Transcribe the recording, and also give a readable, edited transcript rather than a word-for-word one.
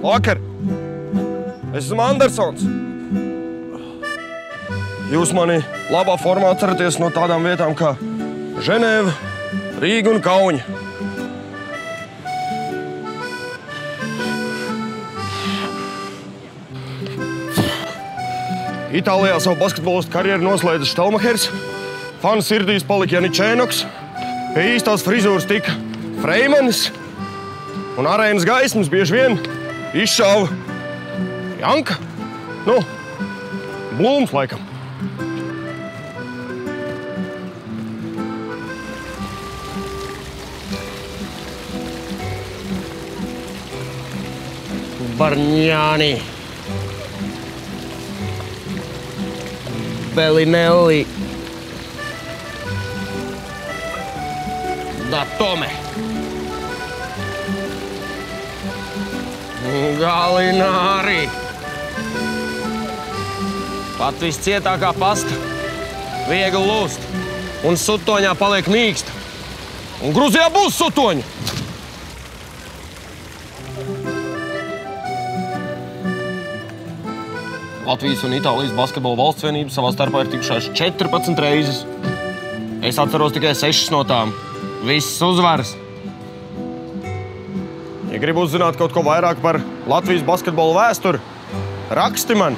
Vakar! Es esmu Andersons. Jūs mani labā formā atceraties no tādām vietām kā Ženēva, Rīga un Kauņa. Itālijā savu basketbolistu karjeru noslēdza Štelmachers, fanu sirdīs palika Janičēnoks, pie īstās frizūras tika Freimanis un arēnas gaismas bieži vien izšāva Janka. Nu, Blūms laikam. Barņāni. Bellinelli. Datome. Galināri. Pat viscietākā pasta viegli lūst un sutoņā paliek mīksta. Un Gruzijā būs sutoņi. Latvijas un Itālijas basketbola valsts vienība savā starpā ir tikušās 14 reizes. Es atceros tikai 6 no tām. Visas uzvaras. Ja gribu uzzināt kaut ko vairāk par Latvijas basketbola vēsturi, raksti man!